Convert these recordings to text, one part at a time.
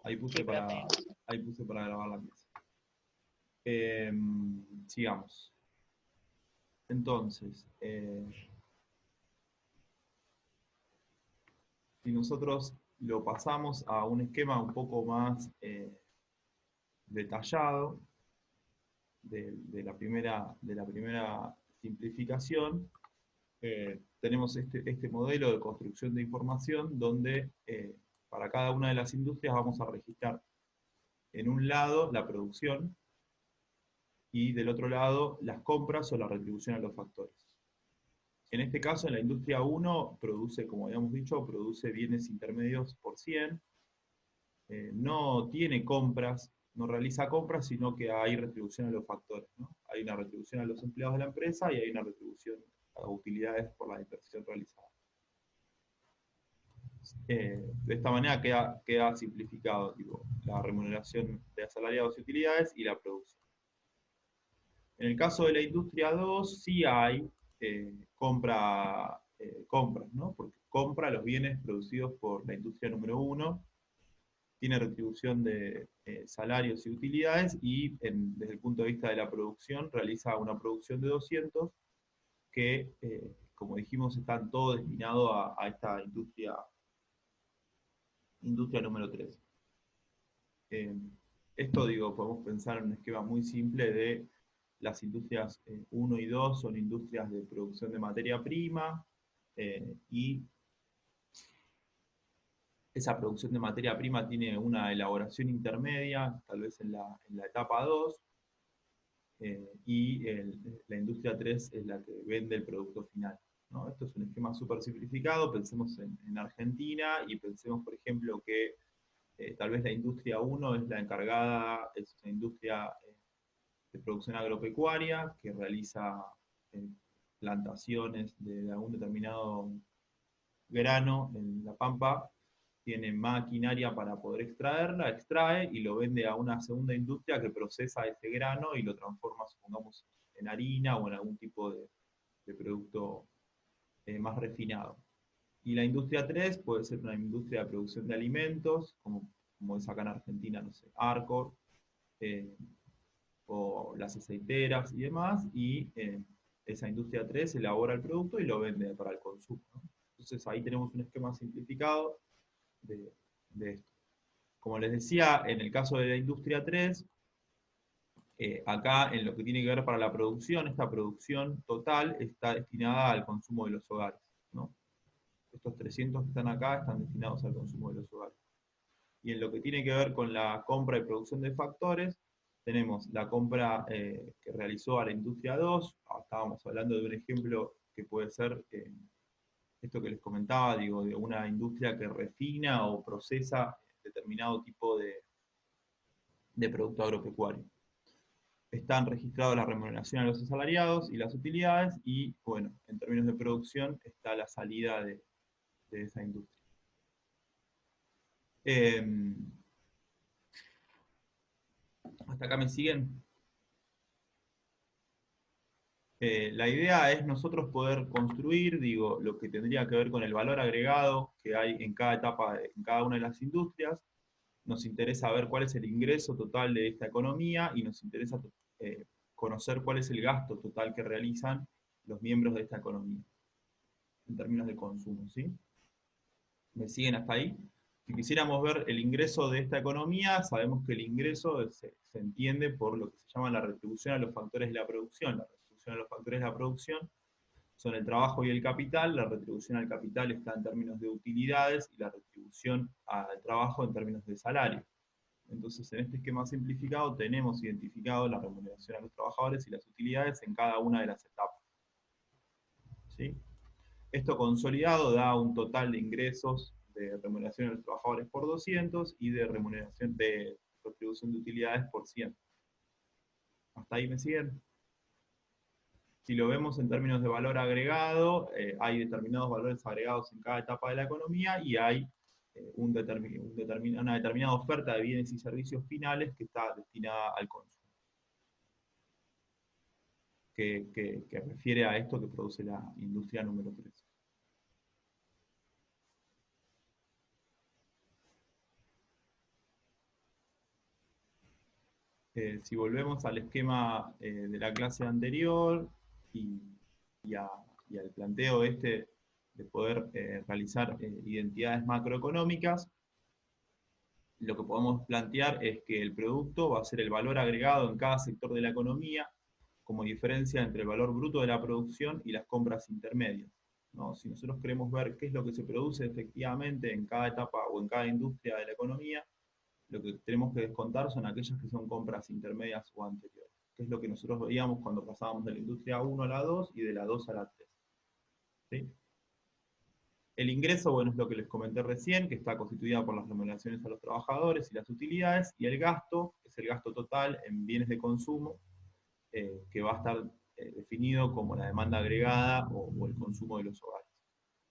Ahí Sí, puse para, profe. ahí puse para grabar la pieza. Sigamos. Entonces, si nosotros lo pasamos a un esquema un poco más detallado de la primera simplificación, tenemos este modelo de construcción de información donde para cada una de las industrias vamos a registrar en un lado la producción y del otro lado las compras o la retribución a los factores. En este caso, en la industria 1 produce, como habíamos dicho, produce bienes intermedios por 100, no tiene compras, no realiza compras, sino que hay retribución a los factores, ¿no? Hay una retribución a los empleados de la empresa y hay una retribución a utilidades por la inversión realizada. De esta manera queda simplificado, digo, la remuneración de asalariados y utilidades y la producción. En el caso de la industria 2 sí hay compras, ¿no? Porque compra los bienes producidos por la industria número 1, tiene retribución de salarios y utilidades y desde el punto de vista de la producción realiza una producción de 200 que, como dijimos, están todos destinados a esta industria número 3. Eh, Esto, digo, podemos pensar en un esquema muy simple de las industrias 1 y 2 son industrias de producción de materia prima y esa producción de materia prima tiene una elaboración intermedia, tal vez en la etapa 2, y la industria 3 es la que vende el producto final, ¿no? Esto es un esquema súper simplificado, pensemos en Argentina y pensemos, por ejemplo, que tal vez la industria 1 es la encargada, es una industria de producción agropecuaria que realiza eh, plantaciones de algún determinado grano en la pampa, tiene maquinaria para poder extraerla, extrae y lo vende a una segunda industria que procesa ese grano y lo transforma, supongamos, en harina o en algún tipo de producto más refinado. Y la industria 3 puede ser una industria de producción de alimentos, como es acá en Argentina, no sé, Arcor, eh, o las aceiteras y demás, y esa industria 3 elabora el producto y lo vende para el consumo, ¿no? Entonces ahí tenemos un esquema simplificado de, de esto. Como les decía, en el caso de la industria 3, acá en lo que tiene que ver para la producción, esta producción total está destinada al consumo de los hogares, ¿no? Estos 300 que están acá están destinados al consumo de los hogares. Y en lo que tiene que ver con la compra y producción de factores, tenemos la compra que realizó a la industria 2, estábamos hablando de un ejemplo que puede ser esto que les comentaba, digo, de una industria que refina o procesa determinado tipo de producto agropecuario. Están registrados la remuneración a los asalariados y las utilidades, y bueno, en términos de producción está la salida de esa industria. Eh, ¿Hasta acá me siguen? La idea es nosotros poder construir, digo, lo que tendría que ver con el valor agregado que hay en cada etapa, en cada una de las industrias. Nos interesa ver cuál es el ingreso total de esta economía y nos interesa conocer cuál es el gasto total que realizan los miembros de esta economía en términos de consumo, ¿sí? ¿Me siguen hasta ahí? Si quisiéramos ver el ingreso de esta economía, sabemos que el ingreso se entiende por lo que se llama la retribución a los factores de la producción. La retribución a los factores de la producción son el trabajo y el capital. La retribución al capital está en términos de utilidades y la retribución al trabajo en términos de salario. Entonces, en este esquema simplificado tenemos identificado la remuneración a los trabajadores y las utilidades en cada una de las etapas, ¿sí? Esto consolidado da un total de ingresos de remuneración a los trabajadores por 200 y de remuneración de retribución de utilidades por 100. ¿Hasta ahí me siguen? Si lo vemos en términos de valor agregado, hay determinados valores agregados en cada etapa de la economía y hay una determinada oferta de bienes y servicios finales que está destinada al consumo, que refiere a esto que produce la industria número 3. Si volvemos al esquema de la clase anterior y, y y al planteo este de poder realizar identidades macroeconómicas, lo que podemos plantear es que el producto va a ser el valor agregado en cada sector de la economía como diferencia entre el valor bruto de la producción y las compras intermedias, ¿no? Si nosotros queremos ver qué es lo que se produce efectivamente en cada etapa o en cada industria de la economía, lo que tenemos que descontar son aquellas que son compras intermedias o anteriores, que es lo que nosotros veíamos cuando pasábamos de la industria 1 a la 2 y de la 2 a la 3. ¿Sí? El ingreso, bueno, es lo que les comenté recién, que está constituida por las remuneraciones a los trabajadores y las utilidades, y el gasto es el gasto total en bienes de consumo, que va a estar definido como la demanda agregada o el consumo de los hogares,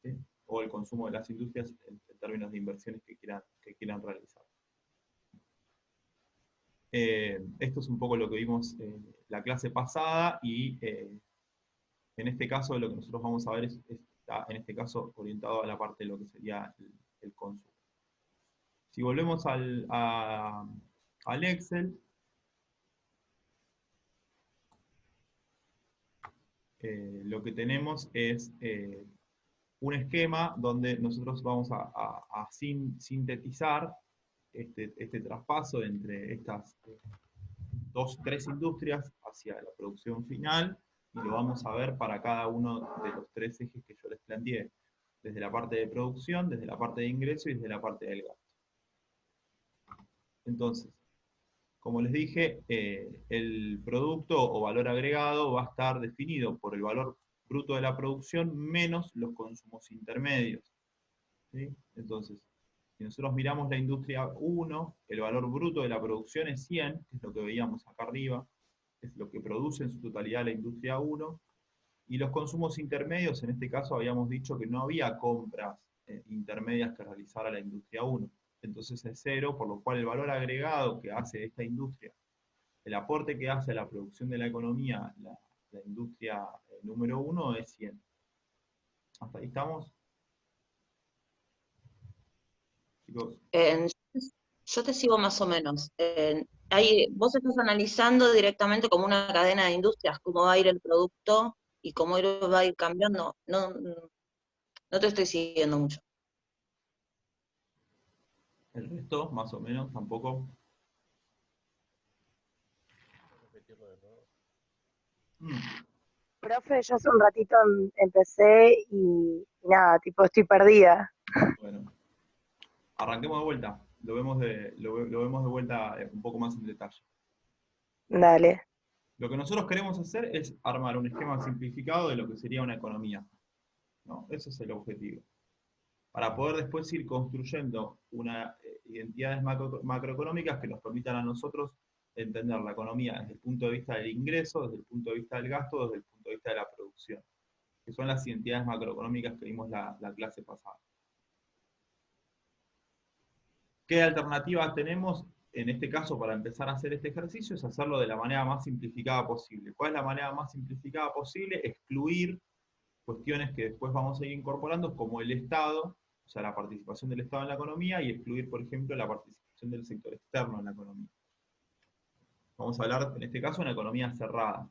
¿sí? O el consumo de las industrias en términos de inversiones que quieran realizar. Esto es un poco lo que vimos la clase pasada y en este caso lo que nosotros vamos a ver está en este caso orientado a la parte de lo que sería el consumo. Si volvemos al Excel, lo que tenemos es un esquema donde nosotros vamos a sintetizar este traspaso entre estas tres industrias hacia la producción final, y lo vamos a ver para cada uno de los tres ejes que yo les planteé, desde la parte de producción, desde la parte de ingreso y desde la parte del gasto. Entonces, como les dije, el producto o valor agregado va a estar definido por el valor bruto de la producción menos los consumos intermedios, ¿sí? Entonces, si nosotros miramos la industria 1, el valor bruto de la producción es 100, que es lo que veíamos acá arriba, es lo que produce en su totalidad la industria 1, y los consumos intermedios, en este caso habíamos dicho que no había compras intermedias que realizara la industria 1, entonces es 0, por lo cual el valor agregado que hace esta industria, el aporte que hace a la producción de la economía, la industria número 1 es 100. ¿Hasta ahí estamos, chicos? Eh, yo te sigo más o menos. Vos estás analizando directamente como una cadena de industrias, cómo va a ir el producto y cómo va a ir cambiando. No, no te estoy siguiendo mucho. El resto, más o menos, tampoco. Mm, Profe, yo hace un ratito empecé y nada, tipo, estoy perdida. bueno, arranquemos de vuelta. Lo vemos de vuelta un poco más en detalle. Dale. Lo que nosotros queremos hacer es armar un esquema simplificado de lo que sería una economía, ¿no? Ese es el objetivo. Para poder después ir construyendo identidades macroeconómicas que nos permitan a nosotros entender la economía desde el punto de vista del ingreso, desde el punto de vista del gasto, desde el punto de vista de la producción, que son las identidades macroeconómicas que vimos la clase pasada. ¿Qué alternativas tenemos? En este caso, para empezar a hacer este ejercicio, es hacerlo de la manera más simplificada posible. ¿Cuál es la manera más simplificada posible? Excluir cuestiones que después vamos a ir incorporando, como el Estado, o sea, la participación del Estado en la economía, y excluir, por ejemplo, la participación del sector externo en la economía. Vamos a hablar, en este caso, de una economía cerrada.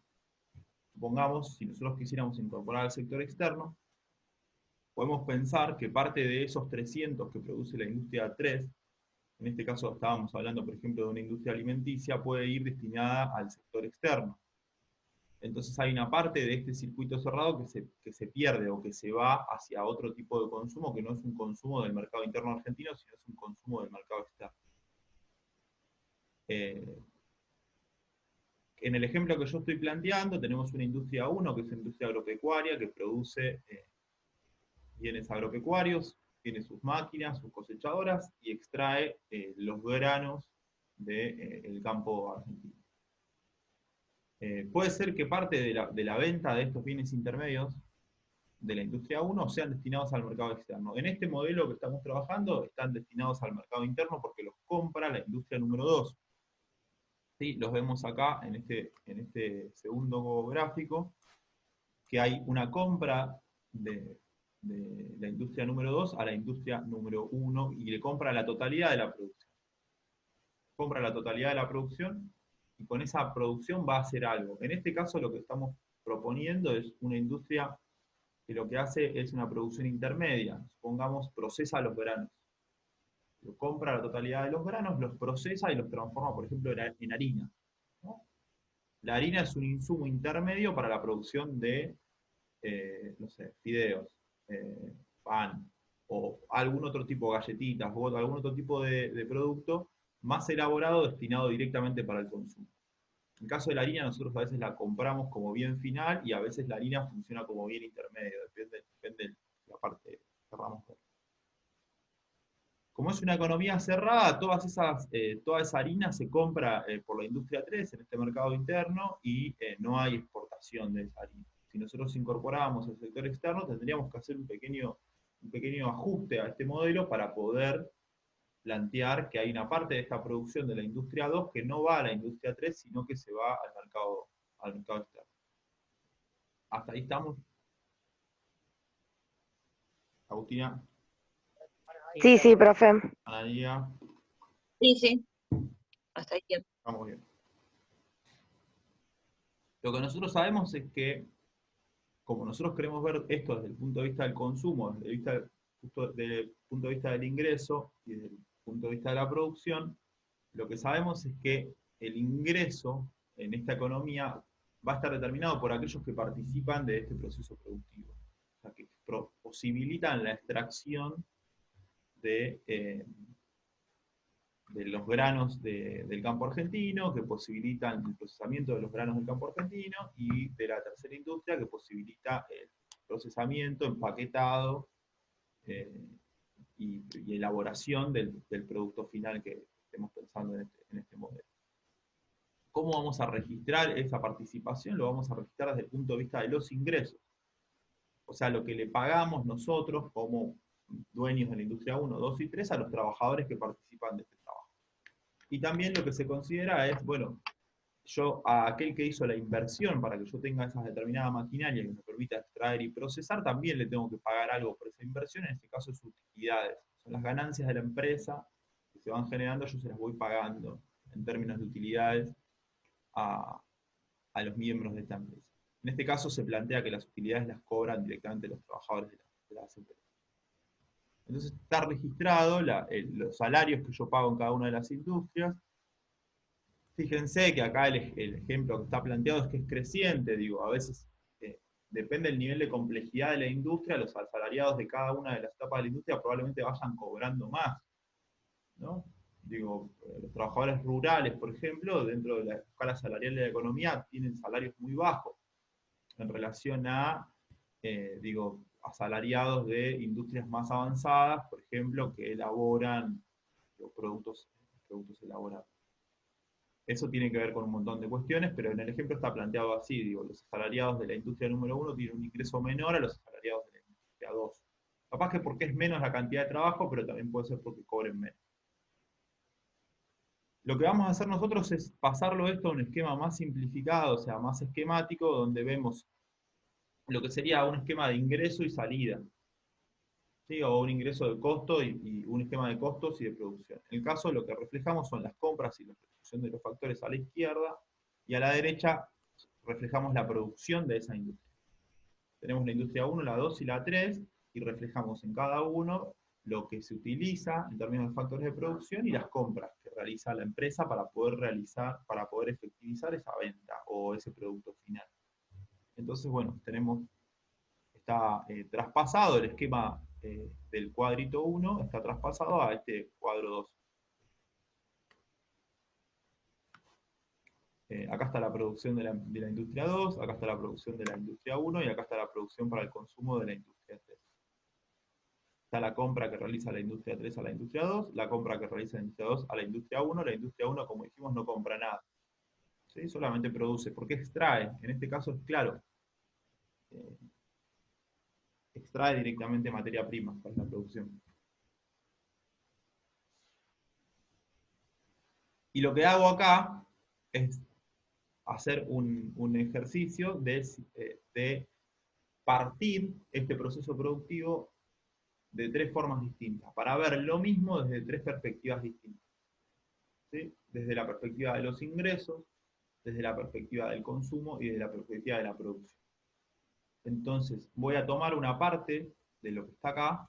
Supongamos, si nosotros quisiéramos incorporar al sector externo, podemos pensar que parte de esos 300 que produce la industria 3, en este caso estábamos hablando, por ejemplo, de una industria alimenticia, puede ir destinada al sector externo. Entonces hay una parte de este circuito cerrado que se pierde o que se va hacia otro tipo de consumo, que no es un consumo del mercado interno argentino, sino es un consumo del mercado externo. En el ejemplo que yo estoy planteando, tenemos una industria 1, que es una industria agropecuaria, que produce bienes agropecuarios, tiene sus máquinas, sus cosechadoras, y extrae los granos del campo argentino. Puede ser que parte de la venta de estos bienes intermedios de la industria 1 sean destinados al mercado externo. En este modelo que estamos trabajando están destinados al mercado interno porque los compra la industria número 2. ¿Sí? Los vemos acá en este segundo gráfico, que hay una compra de la industria número 2 a la industria número 1 y le compra la totalidad de la producción. Compra la totalidad de la producción y con esa producción va a hacer algo. En este caso lo que estamos proponiendo es una industria que lo que hace es una producción intermedia. Supongamos, procesa los granos. Lo compra la totalidad de los granos, los procesa y los transforma, por ejemplo, en harina, ¿no? La harina es un insumo intermedio para la producción de, no sé, fideos, pan, o algún otro tipo de galletitas, o algún otro tipo de producto más elaborado destinado directamente para el consumo. En el caso de la harina, nosotros a veces la compramos como bien final y a veces la harina funciona como bien intermedio, depende de la parte que queramos ver. Como es una economía cerrada, toda esa harina se compra por la industria 3 en este mercado interno y no hay exportación de esa harina. Si nosotros incorporáramos el sector externo, tendríamos que hacer un pequeño ajuste a este modelo para poder plantear que hay una parte de esta producción de la industria 2 que no va a la industria 3, sino que se va al mercado externo. Hasta ahí estamos. Agustina, Sí, sí, profe. Analía, Sí, sí, hasta ahí. vamos bien. Lo que nosotros sabemos es que, como nosotros queremos ver esto desde el punto de vista del consumo, desde el punto de vista del ingreso y desde el punto de vista de la producción, lo que sabemos es que el ingreso en esta economía va a estar determinado por aquellos que participan de este proceso productivo, o sea, que posibilitan la extracción de los granos del campo argentino, que posibilitan el procesamiento de los granos del campo argentino, y de la tercera industria, que posibilita el procesamiento, empaquetado y elaboración del producto final que estemos pensando en este modelo. ¿Cómo vamos a registrar esa participación? Lo vamos a registrar desde el punto de vista de los ingresos. O sea, lo que le pagamos nosotros como dueños de la industria 1, 2 y 3 a los trabajadores que participan de este trabajo. Y también lo que se considera es, bueno, yo a aquel que hizo la inversión para que yo tenga esas determinadas maquinarias que me permita extraer y procesar, también le tengo que pagar algo por esa inversión, en este caso sus utilidades. Son las ganancias de la empresa que se van generando, yo se las voy pagando en términos de utilidades a los miembros de esta empresa. En este caso se plantea que las utilidades las cobran directamente los trabajadores de las empresas. Entonces está registrado los salarios que yo pago en cada una de las industrias. Fíjense que acá el ejemplo que está planteado es que es creciente, digo, a veces depende del nivel de complejidad de la industria, los asalariados de cada una de las etapas de la industria probablemente vayan cobrando más, ¿no? Digo, los trabajadores rurales, por ejemplo, dentro de la escala salarial de la economía, tienen salarios muy bajos en relación a, digo, asalariados de industrias más avanzadas, por ejemplo, que elaboran los productos elaborados. Eso tiene que ver con un montón de cuestiones, pero en el ejemplo está planteado así, digo, los asalariados de la industria número 1 tienen un ingreso menor a los asalariados de la industria 2. Capaz que porque es menos la cantidad de trabajo, pero también puede ser porque cobren menos. Lo que vamos a hacer nosotros es pasarlo esto a un esquema más simplificado, o sea, más esquemático, donde vemos lo que sería un esquema de ingreso y salida, ¿sí? O un ingreso de costo y un esquema de costos y de producción. En el caso, lo que reflejamos son las compras y la producción de los factores a la izquierda, y a la derecha reflejamos la producción de esa industria. Tenemos la industria 1, la 2 y la 3, y reflejamos en cada uno lo que se utiliza en términos de factores de producción y las compras que realiza la empresa para poder efectivizar esa venta o ese producto final. Entonces, bueno, está traspasado el esquema del cuadrito 1, está traspasado a este cuadro 2. Acá está la producción de la industria 2, acá está la producción de la industria 1 y acá está la producción para el consumo de la industria 3. Está la compra que realiza la industria 3 a la industria 2, la compra que realiza la industria 2 a la industria 1. La industria 1, como dijimos, no compra nada, ¿sí? Solamente produce. ¿Por qué extrae? En este caso es claro. Extrae directamente materia prima para la producción. Y lo que hago acá es hacer un ejercicio de partir este proceso productivo de tres formas distintas, para ver lo mismo desde tres perspectivas distintas, ¿sí? Desde la perspectiva de los ingresos, desde la perspectiva del consumo y desde la perspectiva de la producción. Entonces, voy a tomar una parte de lo que está acá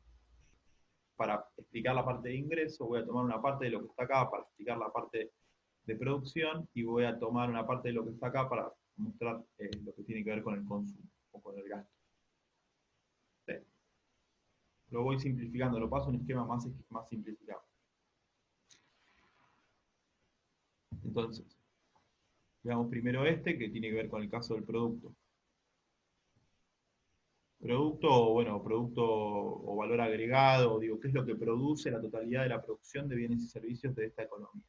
para explicar la parte de ingreso, voy a tomar una parte de lo que está acá para explicar la parte de producción, y voy a tomar una parte de lo que está acá para mostrar lo que tiene que ver con el consumo o con el gasto. ¿Sí? Lo voy simplificando, lo paso a un esquema más simplificado. Entonces, veamos primero este, que tiene que ver con el caso del producto. Producto, bueno, producto o valor agregado, digo, ¿qué es lo que produce la totalidad de la producción de bienes y servicios de esta economía?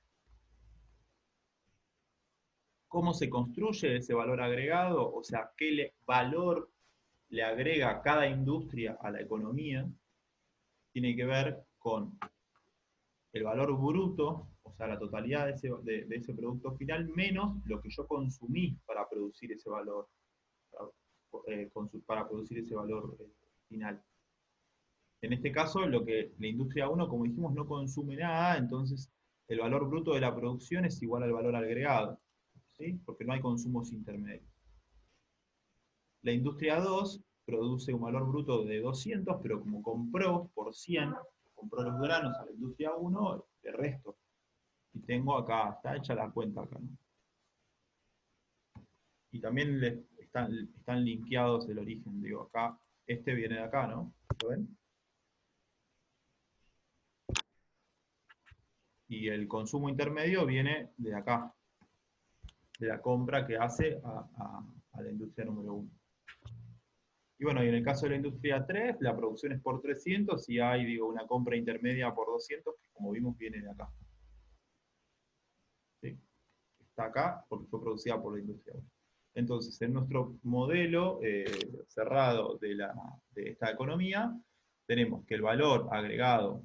¿Cómo se construye ese valor agregado? O sea, ¿qué valor le agrega cada industria a la economía? Tiene que ver con el valor bruto, o sea, la totalidad de ese producto final, menos lo que yo consumí para producir ese valor, para producir ese valor final. En este caso, lo que la industria 1, como dijimos, no consume nada, entonces el valor bruto de la producción es igual al valor agregado, ¿sí? Porque no hay consumos intermedios. La industria 2 produce un valor bruto de 200, pero como compró por 100, compró los granos a la industria 1, el resto. Y tengo acá, está hecha la cuenta acá, ¿no? Y también están linkeados el origen, digo, acá, este viene de acá, ¿no? ¿Lo ven? Y el consumo intermedio viene de acá, de la compra que hace a la industria número 1. Y bueno, y en el caso de la industria 3, la producción es por 300 y hay, digo, una compra intermedia por 200, que como vimos viene de acá. ¿Sí? Está acá porque fue producida por la industria 1. Entonces, en nuestro modelo cerrado de esta economía, tenemos que el valor agregado,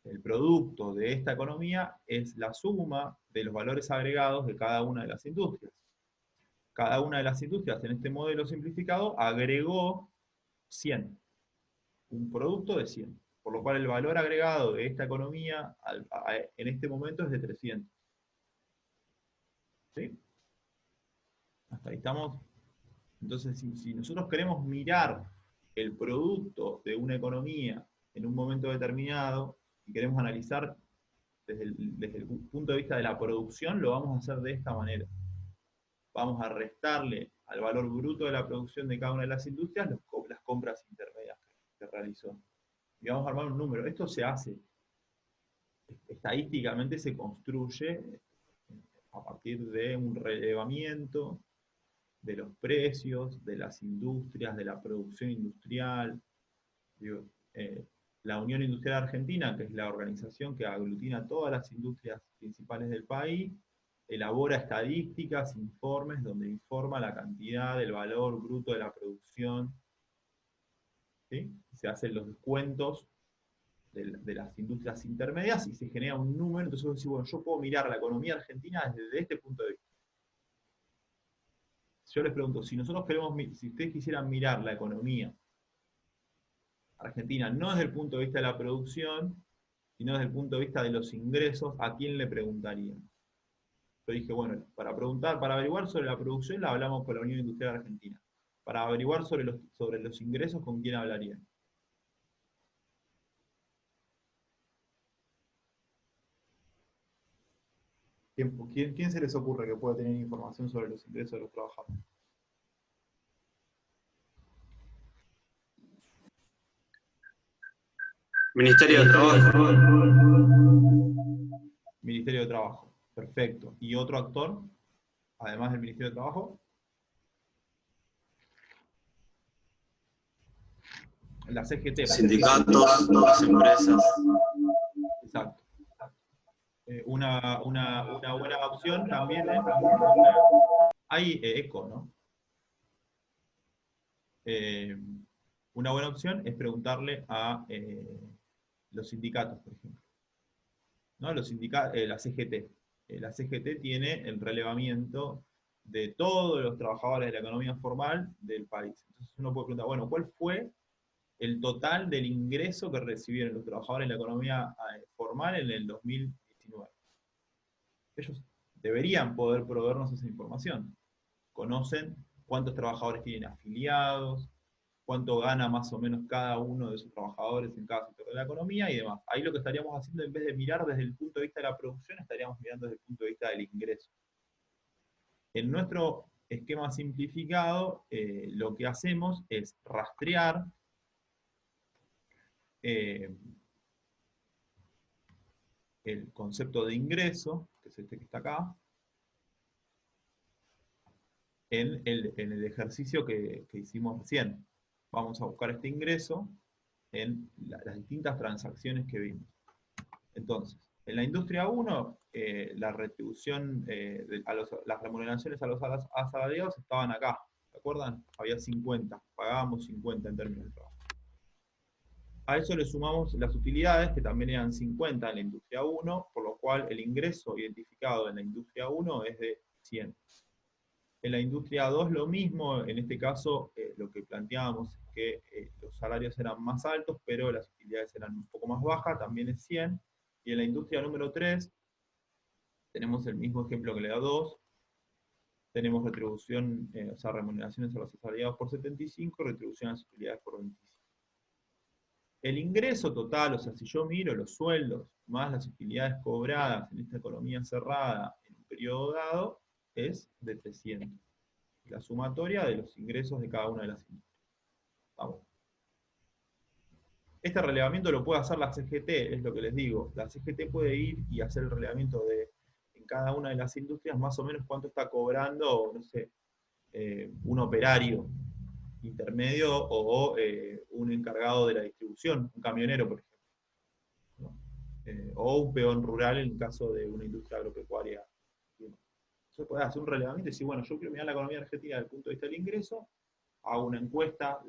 el producto de esta economía, es la suma de los valores agregados de cada una de las industrias. Cada una de las industrias en este modelo simplificado agregó 100, un producto de 100, por lo cual el valor agregado de esta economía en este momento es de 300. ¿Sí? Hasta ahí estamos. Entonces, si nosotros queremos mirar el producto de una economía en un momento determinado y queremos analizar desde el punto de vista de la producción, lo vamos a hacer de esta manera. Vamos a restarle al valor bruto de la producción de cada una de las industrias las compras intermedias que realizó. Y vamos a armar un número. Esto se hace, estadísticamente se construye a partir de un relevamiento de los precios, de las industrias, de la producción industrial. Digo, la Unión Industrial Argentina, que es la organización que aglutina todas las industrias principales del país, elabora estadísticas, informes, donde informa la cantidad del valor bruto de la producción, ¿sí? Se hacen los descuentos de las industrias intermedias y se genera un número. Entonces vos decís, bueno, yo puedo mirar la economía argentina desde este punto de vista. Yo les pregunto, si ustedes quisieran mirar la economía argentina no desde el punto de vista de la producción, sino desde el punto de vista de los ingresos, ¿a quién le preguntarían? Yo dije, bueno, para averiguar sobre la producción, la hablamos con la Unión Industrial Argentina. Para averiguar sobre los ingresos, ¿con quién hablarían? ¿Quién se les ocurre que pueda tener información sobre los ingresos de los trabajadores? Ministerio de Trabajo. Ministerio de Trabajo, perfecto. ¿Y otro actor, además del Ministerio de Trabajo? La CGT. Sindicatos, las empresas. Exacto. Una buena opción también es, hay ECO, ¿no? Una buena opción es preguntarle a los sindicatos, por ejemplo. ¿No? La CGT. La CGT tiene el relevamiento de todos los trabajadores de la economía formal del país. Entonces uno puede preguntar, bueno, ¿cuál fue el total del ingreso que recibieron los trabajadores de la economía formal en el 2019? Ellos deberían poder proveernos esa información. Conocen cuántos trabajadores tienen afiliados, cuánto gana más o menos cada uno de sus trabajadores en cada sector de la economía y demás. Ahí lo que estaríamos haciendo, en vez de mirar desde el punto de vista de la producción, estaríamos mirando desde el punto de vista del ingreso. En nuestro esquema simplificado, lo que hacemos es rastrear el concepto de ingreso, que es este que está acá, en el ejercicio que hicimos recién. Vamos a buscar este ingreso en las distintas transacciones que vimos. Entonces, en la industria 1, la retribución, las remuneraciones a los asalariados estaban acá. ¿Se acuerdan? Había 50, pagábamos 50 en términos de trabajo. A eso le sumamos las utilidades, que también eran 50 en la industria 1, por lo cual el ingreso identificado en la industria 1 es de 100. En la industria 2 lo mismo, en este caso lo que planteábamos es que los salarios eran más altos, pero las utilidades eran un poco más bajas, también es 100. Y en la industria número 3 tenemos el mismo ejemplo que la 2, tenemos retribución, o sea, remuneraciones a los asalariados por 75, retribución a las utilidades por 25. El ingreso total, o sea, si yo miro los sueldos más las utilidades cobradas en esta economía cerrada en un periodo dado, es de 300. La sumatoria de los ingresos de cada una de las industrias. ¿Vamos? Este relevamiento lo puede hacer la CGT, es lo que les digo. La CGT puede ir y hacer el relevamiento de, en cada una de las industrias, más o menos cuánto está cobrando, no sé, un operario intermedio o un encargado de la distribución, un camionero, por ejemplo, ¿no? O un peón rural en el caso de una industria agropecuaria. Se puede hacer un relevamiento y decir, bueno, yo quiero mirar la economía argentina desde el punto de vista del ingreso, hago una encuesta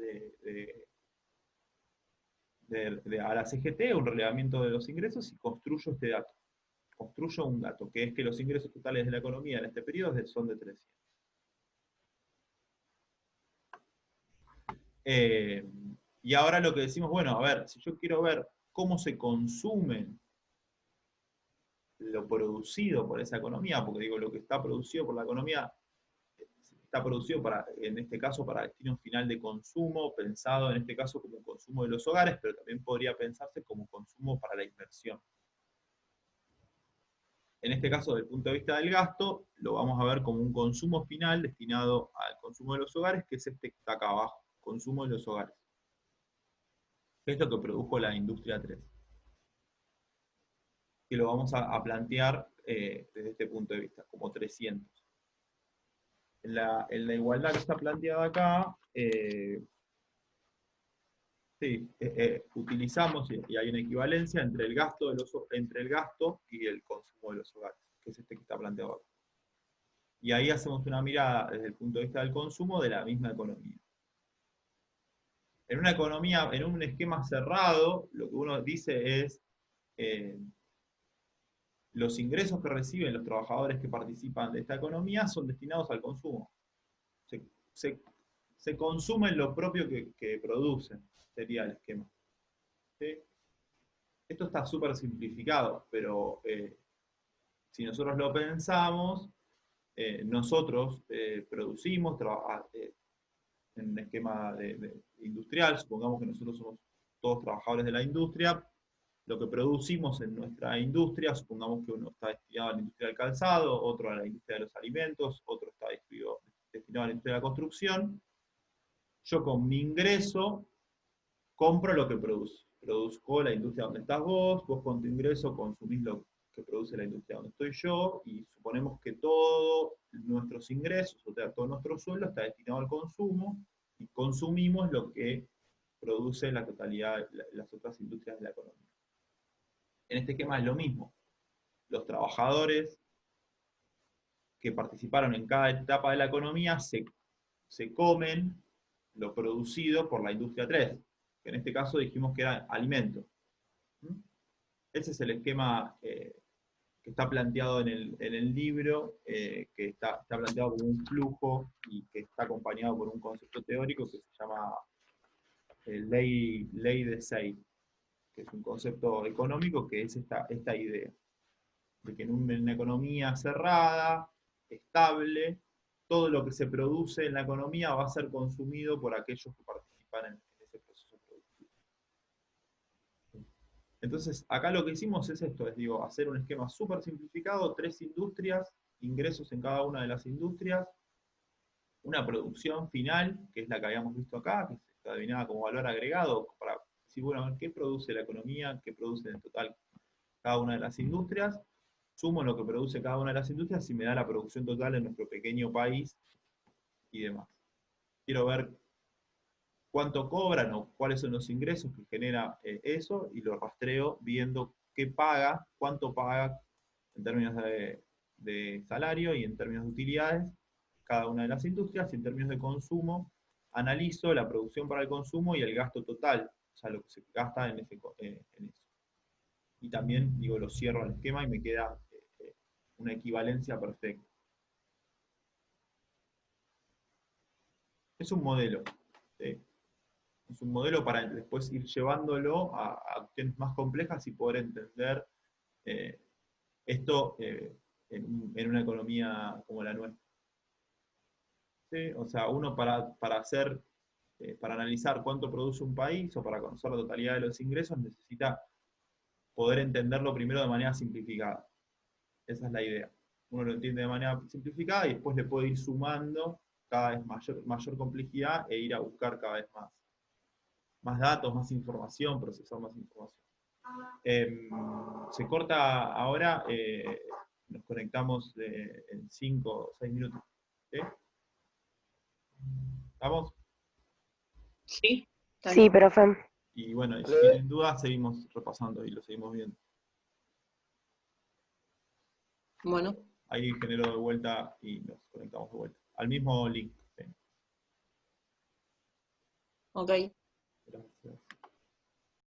a la CGT, un relevamiento de los ingresos y construyo este dato. Construyo un dato, que es que los ingresos totales de la economía en este periodo son de 300. Y ahora lo que decimos, bueno, a ver, si yo quiero ver cómo se consume lo producido por esa economía, porque digo, lo que está producido por la economía está producido para, en este caso, para destino final de consumo, pensado en este caso como consumo de los hogares, pero también podría pensarse como consumo para la inversión. En este caso, desde el punto de vista del gasto, lo vamos a ver como un consumo final destinado al consumo de los hogares, que es este que está acá abajo, consumo de los hogares. ¿Qué es lo que produjo la industria 3? Que lo vamos a plantear desde este punto de vista, como 300. En la igualdad que está planteada acá, utilizamos, y hay una equivalencia entre el gasto y el consumo de los hogares, que es este que está planteado acá. Y ahí hacemos una mirada desde el punto de vista del consumo de la misma economía. En una economía, en un esquema cerrado, lo que uno dice es los ingresos que reciben los trabajadores que participan de esta economía son destinados al consumo. Se consumen lo propio que producen, sería el esquema. ¿Sí? Esto está súper simplificado, pero si nosotros lo pensamos, nosotros producimos en un esquema industrial, supongamos que nosotros somos todos trabajadores de la industria, lo que producimos en nuestra industria, supongamos que uno está destinado a la industria del calzado, otro a la industria de los alimentos, otro está destinado a la industria de la construcción. Yo con mi ingreso compro lo que produzco la industria donde estás vos con tu ingreso consumís lo que produce la industria donde estoy yo, y suponemos que todos nuestros ingresos, o sea, todo nuestro sueldo está destinado al consumo, y consumimos lo que produce la totalidad de las otras industrias de la economía. En este esquema es lo mismo. Los trabajadores que participaron en cada etapa de la economía se comen lo producido por la industria 3, que en este caso dijimos que era alimento. Ese es el esquema que está planteado en el libro, que está planteado como un flujo y que está acompañado por un concepto teórico que se llama ley de Say, que es un concepto económico que es esta idea. de que en una economía cerrada, estable, todo lo que se produce en la economía va a ser consumido por aquellos que participan en ese proceso productivo. Entonces, acá lo que hicimos es esto, es digo, hacer un esquema súper simplificado, 3 industrias, ingresos en cada una de las industrias, una producción final, que es la que habíamos visto acá, que se denominaba como valor agregado, para decir, bueno, ¿qué produce la economía? ¿Qué produce en total cada una de las industrias? Sumo lo que produce cada una de las industrias y me da la producción total en nuestro pequeño país y demás. Quiero ver cuánto cobran o cuáles son los ingresos que genera eso y lo rastreo viendo qué paga, cuánto paga en términos de salario y en términos de utilidades cada una de las industrias, y en términos de consumo analizo la producción para el consumo y el gasto total, o sea, lo que se gasta en eso. Y también, digo, lo cierro al esquema y me queda una equivalencia perfecta. Es un modelo, ¿sí? Es un modelo para después ir llevándolo a cuestiones más complejas y poder entender esto en una economía como la nuestra. ¿Sí? O sea, uno para analizar cuánto produce un país o para conocer la totalidad de los ingresos necesita poder entenderlo primero de manera simplificada. Esa es la idea. Uno lo entiende de manera simplificada y después le puede ir sumando cada vez mayor complejidad e ir a buscar cada vez más datos, más información, procesar más información. Se corta ahora, nos conectamos en 5 o 6 minutos. ¿Sí? ¿Estamos? Sí, está Sí, bien. profe. Y bueno, si tienen dudas, seguimos repasando y lo seguimos viendo. Bueno, Ahí genero de vuelta y nos conectamos de vuelta. Al mismo link. ¿Sí? ok.